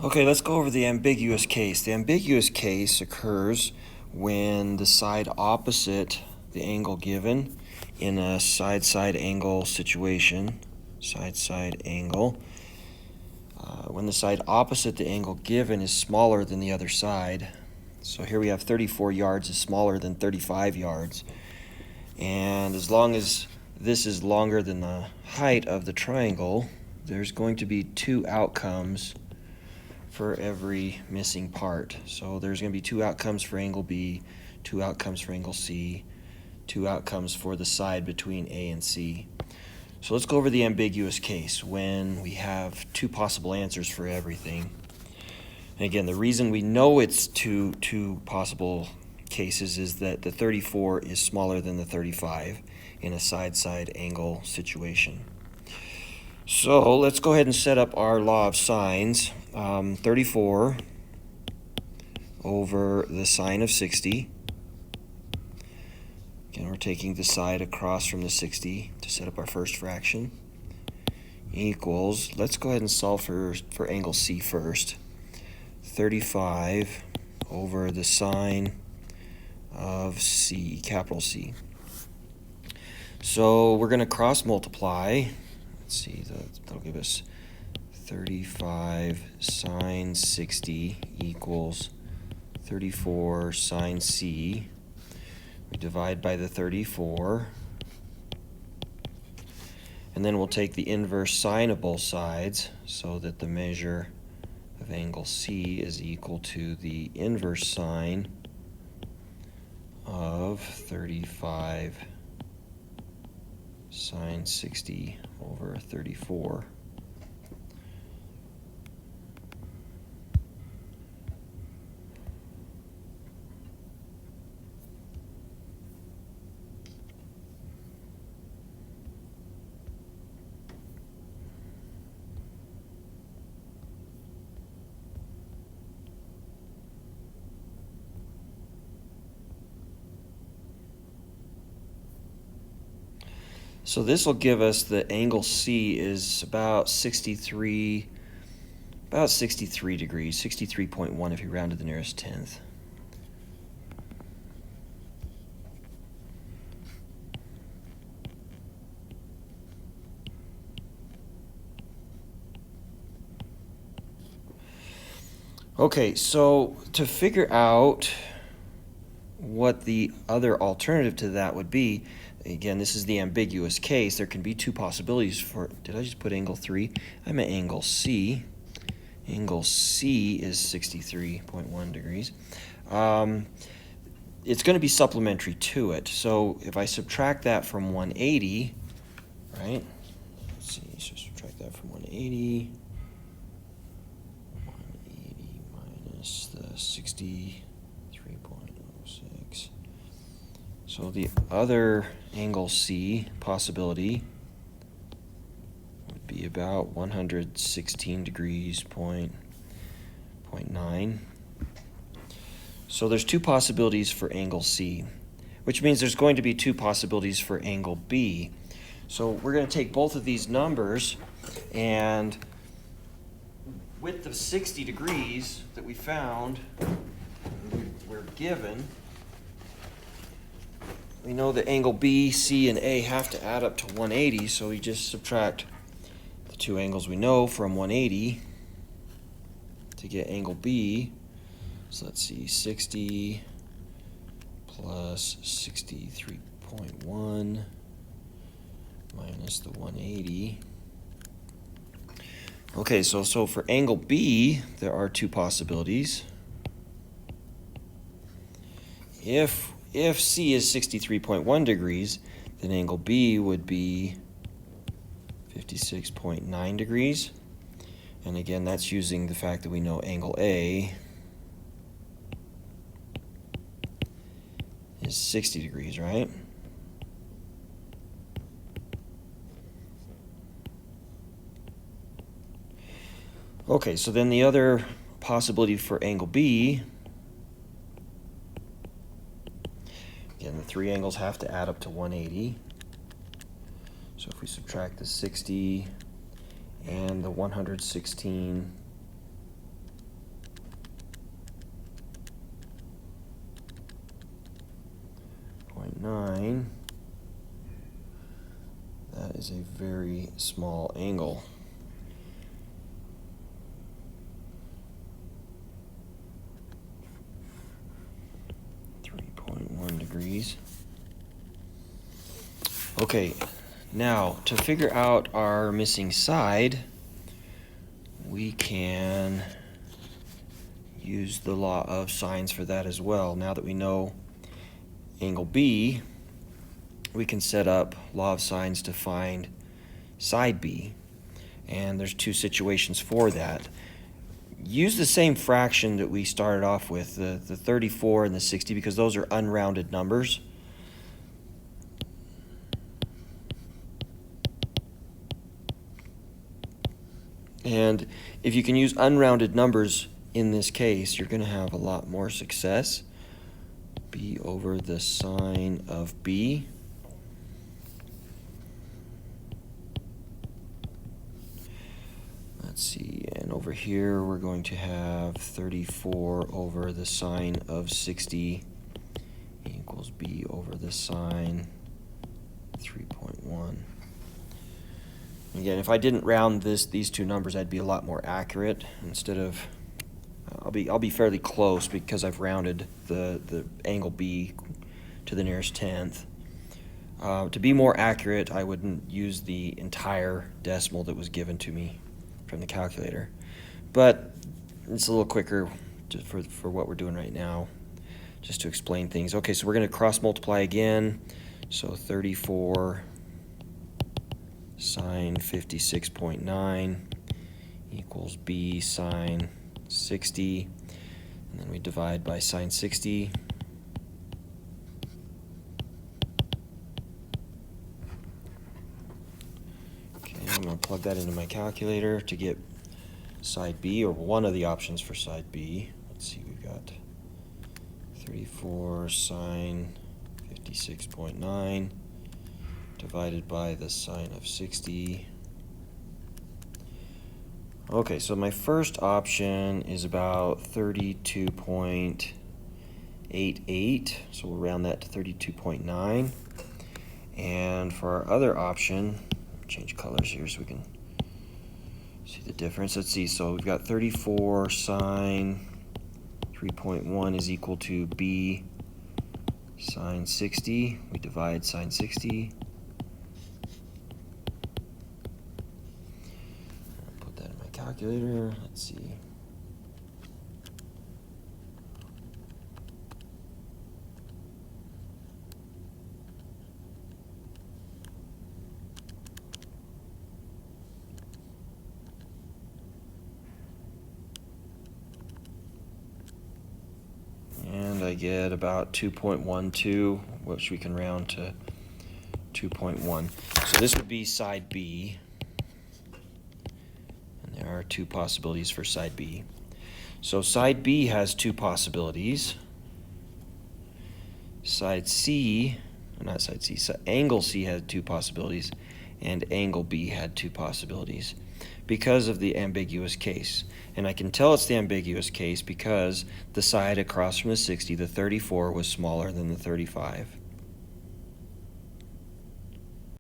Okay, let's go over the ambiguous case. The ambiguous case occurs when the side opposite the angle given in a side-side angle situation, side-side angle, when the side opposite the angle given is smaller than the other side. So here we have 34 yards is smaller than 35 yards. And as long as this is longer than the height of the triangle, there's going to be two outcomes for every missing part. So there's going to be two outcomes for angle B, two outcomes for angle C, two outcomes for the side between A and C. So let's go over the ambiguous case when we have two possible answers for everything. And again, the reason we know it's two possible cases is that the 34 is smaller than the 35 in a side-side angle situation. So let's go ahead and set up our law of sines. 34 over the sine of 60. Again, we're taking the side across from the 60 to set up our first fraction. Equals, let's go ahead and solve for angle C first. 35 over the sine of C, capital C. So we're going to cross multiply. Let's see, that'll give us 35 sine 60 equals 34 sine C. We divide by the 34. And then we'll take the inverse sine of both sides so that the measure of angle C is equal to the inverse sine of 35 sine 60 over 34. So this will give us the angle C is about 63 degrees, 63.1 if you round to the nearest tenth. Okay, so to figure out what the other alternative to that would be, again, this is the ambiguous case. There can be two possibilities for, did I just put angle 3? I meant angle C. Angle C is 63.1 degrees. It's going to be supplementary to it. So if I subtract that from 180, right? Let's see, so subtract that from 180. 180 minus the 63.06. So the other angle C possibility would be about 116 degrees, 0.9. So there's two possibilities for angle C, which means there's going to be two possibilities for angle B. So we're going to take both of these numbers, and with the 60 degrees that we found, we're given, we know that angle B, C, and A have to add up to 180, so we just subtract the two angles we know from 180 to get angle B. So let's see, 60 plus 63.1 minus the 180. Okay, so for angle B, there are two possibilities. If C is 63.1 degrees, then angle B would be 56.9 degrees. And again, that's using the fact that we know angle A is 60 degrees, right? Okay, so then the other possibility for angle B, again, the three angles have to add up to 180. So if we subtract the 60 and the 116 sine. That is a very small angle. Degrees. Okay, now to figure out our missing side, we can use the law of sines for that as well. Now that we know angle B, we can set up law of sines to find side B. And there's two situations for that. Use the same fraction that we started off with, the 34 and the 60, because those are unrounded numbers. And if you can use unrounded numbers in this case, you're going to have a lot more success. B over the sine of B. Let's see, and over here we're going to have 34 over the sine of 60 equals B over the sine 3.1. Again, if I didn't round these two numbers, I'd be a lot more accurate. Instead of, I'll be fairly close because I've rounded the angle B to the nearest tenth. To be more accurate, I wouldn't use the entire decimal that was given to me from the calculator, but it's a little quicker for what we're doing right now, just to explain things. Okay, so we're going to cross multiply again. So 34 sine 56.9 equals B sine 60, and then we divide by sine 60. I'm going to plug that into my calculator to get side B, or one of the options for side B. Let's see, we've got 34 sine 56.9 divided by the sine of 60. Okay, so my first option is about 32.88, so we'll round that to 32.9. And for our other option, change colors here so we can see the difference. Let's see, so we've got 34 sine 3.1 is equal to B sine 60. We divide sine 60. I'll put that in my calculator. Let's see. I get about 2.12, which we can round to 2.1. So this would be side B. And there are two possibilities for side B. So side B has two possibilities. Side C, not side C, angle C had two possibilities, and angle B had two possibilities because of the ambiguous case. And I can tell it's the ambiguous case because the side across from the 60, the 34, was smaller than the 35.